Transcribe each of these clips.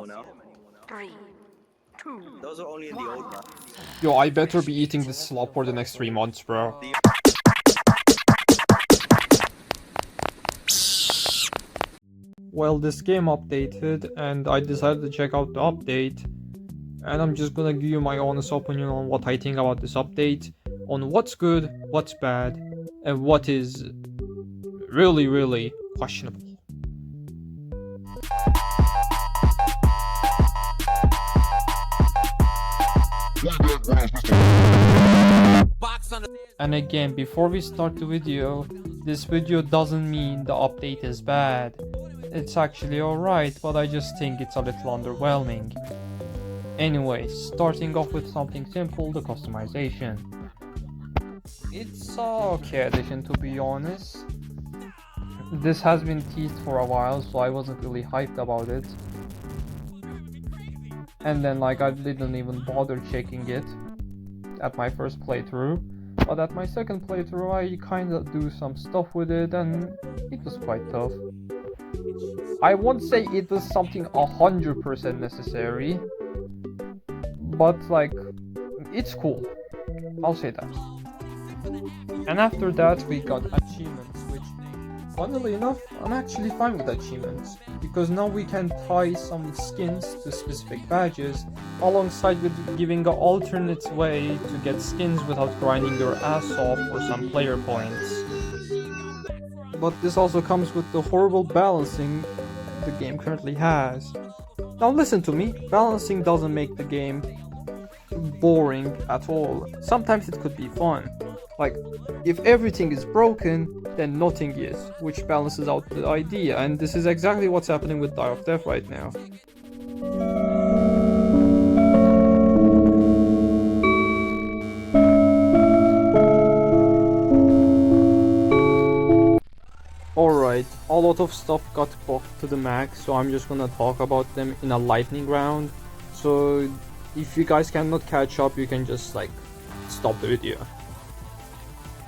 now. 3, 2, Those are only in the old map. Yo, I better be eating this slop for the next 3 months, bro. Well, this game updated, and I decided to check out the update. And I'm just gonna give you my honest opinion on what I think about this update, on what's good, what's bad, and what is really, really questionable. And again, before we start the video, this video doesn't mean the update is bad. It's actually alright, but I just think it's a little underwhelming. Anyway, starting off with something simple, the customization. It's a okay addition, to be honest. This has been teased for a while, so I wasn't really hyped about it. And then I didn't even bother checking it at my first playthrough. But at my second playthrough I kinda do some stuff with it and it was quite tough. I won't say it was something 100% necessary, but it's cool. I'll say that. And after that we got achievements, which funnily enough I'm actually fine with achievements, because now we can tie some skins to specific badges alongside with giving an alternate way to get skins without grinding your ass off for some player points. But this also comes with the horrible balancing the game currently has. Now listen to me, balancing doesn't make the game boring at all. Sometimes it could be fun. If everything is broken, then nothing is, which balances out the idea, and this is exactly what's happening with Die of Death right now. Alright, a lot of stuff got buffed to the max, so I'm just gonna talk about them in a lightning round. So if you guys cannot catch up, you can just stop the video.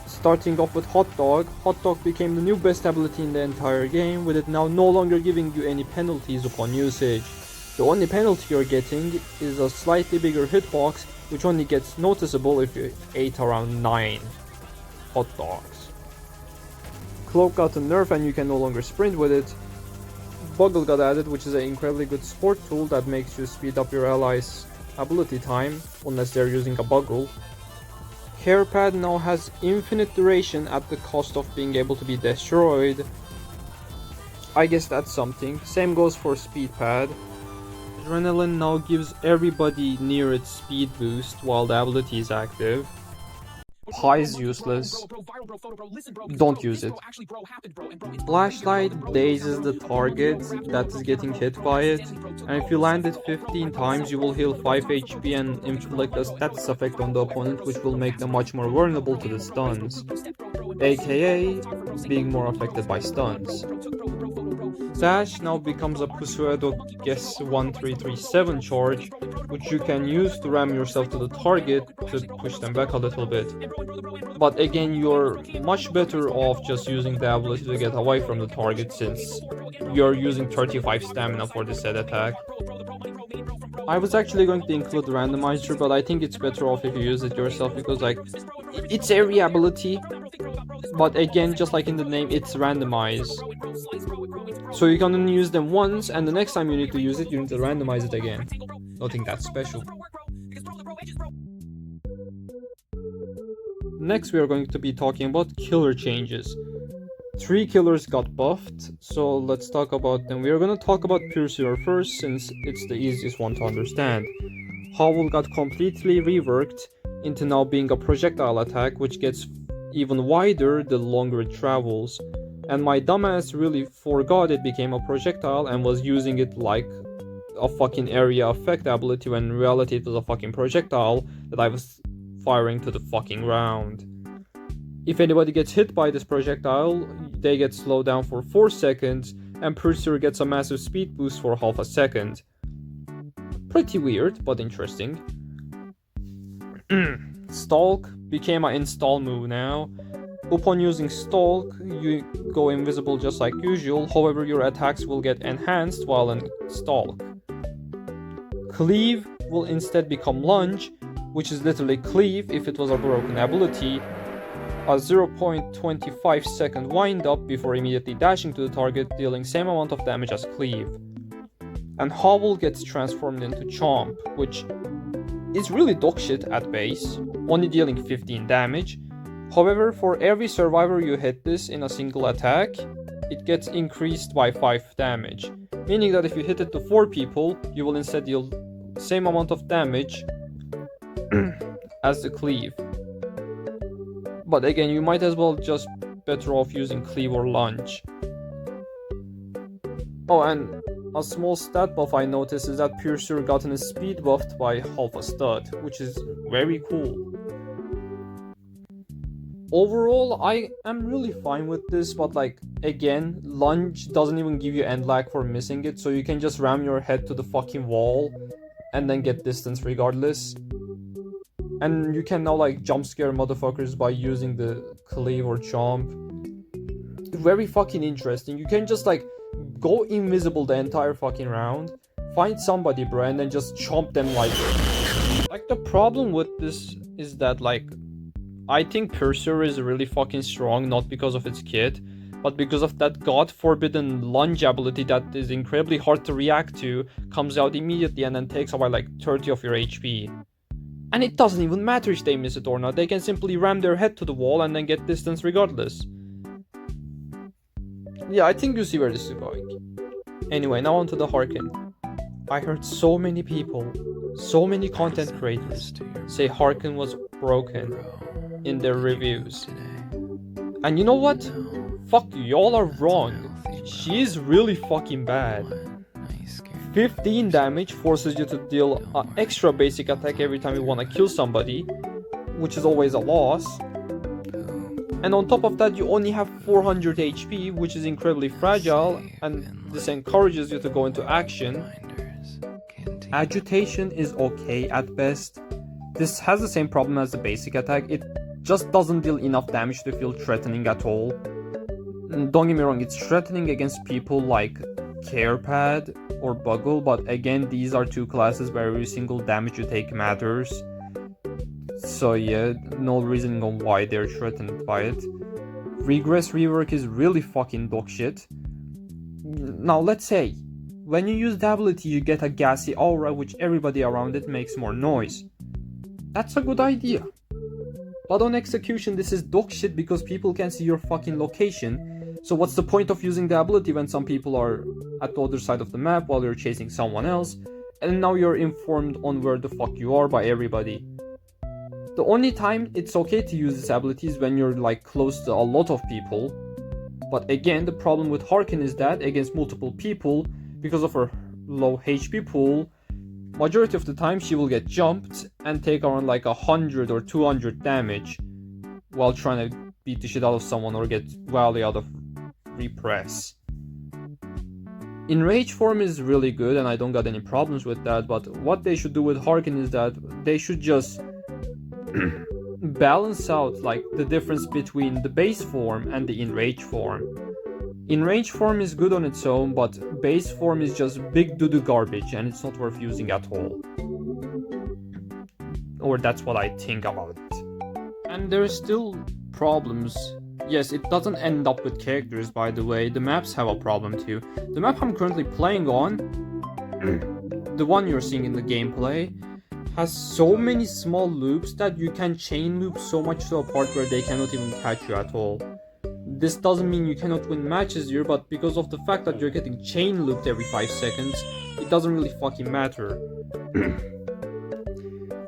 Starting off with Hot Dog. Hot Dog became the new best ability in the entire game, with it now no longer giving you any penalties upon usage. The only penalty you're getting is a slightly bigger hitbox, which only gets noticeable if you ate around 9 hot dogs. Cloak got a nerf and you can no longer sprint with it. Bugle got added, which is an incredibly good support tool that makes you speed up your allies' ability time, unless they're using a Bugle. Hairpad now has infinite duration at the cost of being able to be destroyed. I guess that's something. Same goes for Speed Pad. Adrenaline now gives everybody near its speed boost while the ability is active. Pi is useless. Don't use it. Flashlight dazes the target that is getting hit by it, and if you land it 15 times you will heal 5 HP and inflict a status effect on the opponent, which will make them much more vulnerable to the stuns, aka being more affected by stuns. Dash now becomes a Pseudo Guess 1337 charge, which you can use to ram yourself to the target to push them back a little bit. But again, you're much better off just using the ability to get away from the target, since you're using 35 stamina for the set attack. I was actually going to include the randomizer, but I think it's better off if you use it yourself, because it's area ability, but again, just like in the name, it's randomized. So you can only use them once, and the next time you need to use it, you need to randomize it again. Nothing that special. Next we are going to be talking about killer changes. 3 killers got buffed, so let's talk about them. We are going to talk about Pursuer first, since it's the easiest one to understand. Howl got completely reworked into now being a projectile attack, which gets even wider the longer it travels. And my dumbass really forgot it became a projectile and was using it like a fucking area effect ability, when in reality it was a fucking projectile that I was firing to the fucking ground. If anybody gets hit by this projectile, they get slowed down for 4 seconds, and Pursuer gets a massive speed boost for half a second. Pretty weird, but interesting. Stalk became an install move now. Upon using Stalk, you go invisible just like usual, however your attacks will get enhanced while in Stalk. Cleave will instead become lunge, which is literally cleave if it was a broken ability, a 0.25 second wind up before immediately dashing to the target, dealing same amount of damage as cleave. And Hobble gets transformed into Chomp, which is really dogshit at base, only dealing 15 damage. However, for every survivor you hit this in a single attack, it gets increased by 5 damage, meaning that if you hit it to 4 people, you will instead deal the same amount of damage as the cleave. But again, you might as well just better off using cleave or lunge. Oh, and a small stat buff I noticed is that Piercer gotten his speed buffed by half a stud, which is very cool. Overall, I am really fine with this, but like, again, lunge doesn't even give you end lag for missing it, so you can just ram your head to the fucking wall and then get distance regardless. And you can now like jump scare motherfuckers by using the cleave or chomp. Very fucking interesting. You can just like go invisible the entire fucking round, find somebody, bro, and then just chomp them like the problem with this is that like I think Piercer is really fucking strong, not because of its kit, but because of that god forbidden lunge ability that is incredibly hard to react to, comes out immediately and then takes away like 30 of your HP. And it doesn't even matter if they miss it or not, they can simply ram their head to the wall and then get distance regardless. Yeah, I think you see where this is going. Anyway, now on to the Harken. I heard so many people, so many content creators say Harken was broken in their reviews. And you know what? Fuck, y'all are wrong. She is really fucking bad. 15 damage forces you to deal an extra basic attack every time you want to kill somebody, which is always a loss. And on top of that, you only have 400 HP, which is incredibly fragile, and this encourages you to go into action. Agitation is okay at best. This has the same problem as the basic attack, it just doesn't deal enough damage to feel threatening at all. Don't get me wrong, it's threatening against people like Carepad or Buggle, but again, these are two classes where every single damage you take matters. So yeah, no reasoning on why they're threatened by it. Regress rework is really fucking dog shit. Now let's say, when you use the ability you get a gassy aura which everybody around it makes more noise. That's a good idea. But on execution this is dog shit because people can see your fucking location. So what's the point of using the ability when some people are at the other side of the map while you're chasing someone else, and now you're informed on where the fuck you are by everybody. The only time it's okay to use this ability is when you're like close to a lot of people. But again, the problem with Harken is that against multiple people, because of her low HP pool, majority of the time she will get jumped and take around like 100 or 200 damage while trying to beat the shit out of someone or get wildly out of repress. Enrage form is really good and I don't got any problems with that, but what they should do with Harken is that they should just balance out like the difference between the base form and the enrage form. Enrage form is good on its own, but base form is just big doo-doo garbage and it's not worth using at all. Or that's what I think about it. And there are still problems. Yes, it doesn't end up with characters, by the way. The maps have a problem too. The map I'm currently playing on, the one you're seeing in the gameplay, has so many small loops that you can chain loop so much to a part where they cannot even catch you at all. This doesn't mean you cannot win matches here, but because of the fact that you're getting chain looped every 5 seconds, it doesn't really fucking matter.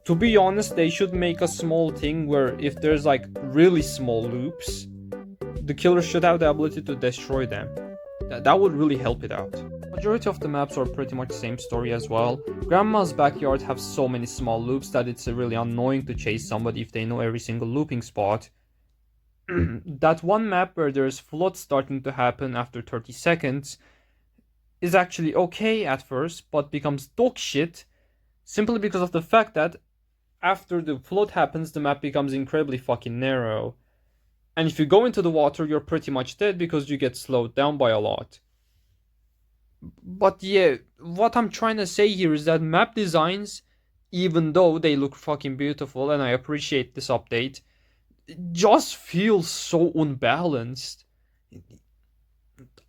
To be honest, they should make a small thing where if there's like really small loops, the killer should have the ability to destroy them. That would really help it out. Majority of the maps are pretty much the same story as well. Grandma's backyard have so many small loops that it's really annoying to chase somebody if they know every single looping spot. That one map where there's flood starting to happen after 30 seconds is actually okay at first, but becomes dog shit simply because of the fact that after the flood happens, the map becomes incredibly fucking narrow. And if you go into the water, you're pretty much dead because you get slowed down by a lot. But yeah, what I'm trying to say here is that map designs, even though they look fucking beautiful and I appreciate this update, just feel so unbalanced.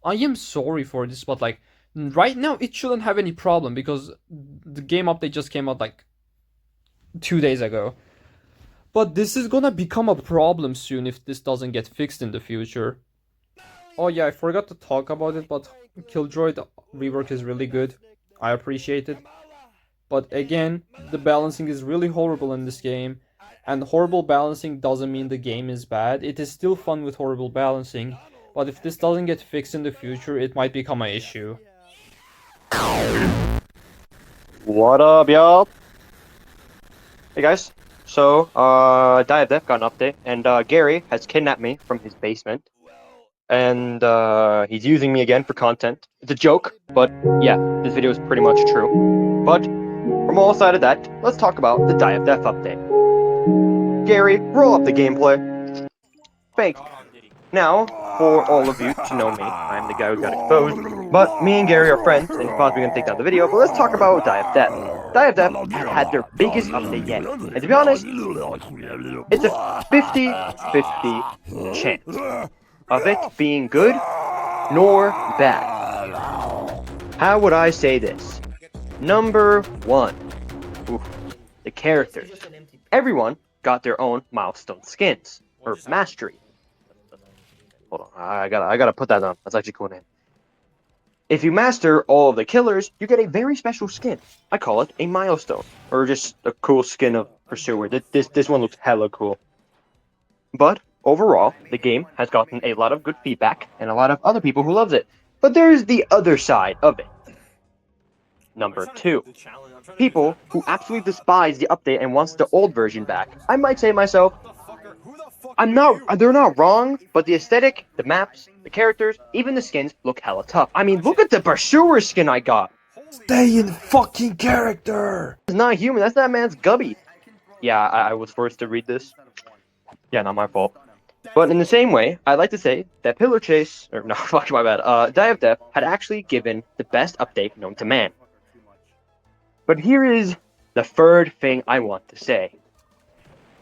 I am sorry for this, but like right now it shouldn't have any problem because the game update just came out like 2 days ago. But this is gonna become a problem soon if this doesn't get fixed in the future. Oh yeah, I forgot to talk about it, but Killjoy rework is really good. I appreciate it. But again, the balancing is really horrible in this game. And horrible balancing doesn't mean the game is bad. It is still fun with horrible balancing. But if this doesn't get fixed in the future, it might become an issue. What up, y'all? Hey guys. So, DiveDef got an update, and Gary has kidnapped me from his basement. And he's using me again for content. It's a joke, but yeah, this video is pretty much true. But from all side of that, let's talk about the DiveDef update. Gary, roll up the gameplay. Thank you. Now, for all of you to know me, I'm the guy who got exposed, but me and Gary are friends, and he's probably gonna take down the video, but let's talk about DiveDef. DiveDef had their biggest update yet, and to be honest, it's a 50-50 chance of it being good nor bad. How would I say this? Number one, the characters. Everyone got their own milestone skins, or mastery. Hold on, I gotta put that on. That's actually a cool name. If you master all of the killers, you get a very special skin. I call it a milestone, or just a cool skin of Pursuer. This one looks hella cool. But overall, the game has gotten a lot of good feedback and a lot of other people who loves it. But there's the other side of it. Number two, people who absolutely despise the update and wants the old version back. I might say to myself, they're not wrong, but the aesthetic, the maps, the characters, even the skins look hella tough. I mean, look at the Pursuer skin I got. Stay in fucking character! It's not human, that's that man's gubby. Yeah, I was forced to read this. Yeah, not my fault. But in the same way, I'd like to say that Pillar Chase, or no, fuck my bad, DiveDef had actually given the best update known to man. But here is the third thing I want to say.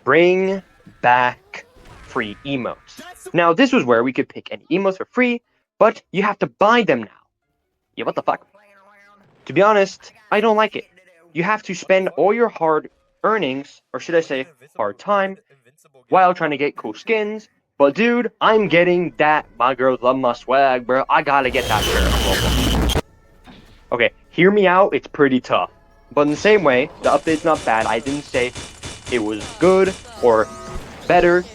Bring back free emotes. Now, this was where we could pick any emotes for free, but you have to buy them now. Yeah, what the fuck? To be honest, I don't like it. You have to spend all your hard earnings, or should I say hard time, while trying to get cool skins. But dude, I'm getting that. My girls love my swag, bro. I gotta get that shirt. Okay, hear me out. It's pretty tough. But in the same way, the update's not bad. I didn't say it was good or better.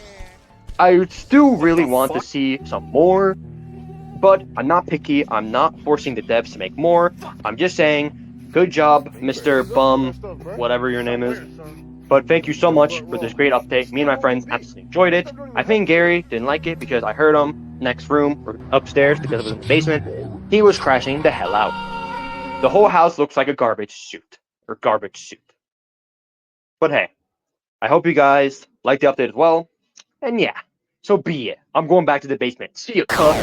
I still really want to see some more, but I'm not picky. I'm not forcing the devs to make more. I'm just saying, good job, Mr. Bum, whatever your name is. But thank you so much for this great update. Me and my friends absolutely enjoyed it. I think Gary didn't like it because I heard him next room or upstairs because it was in the basement. He was crashing the hell out. The whole house looks like a garbage chute. But hey, I hope you guys liked the update as well. And yeah, so be it. I'm going back to the basement. See you, cuss.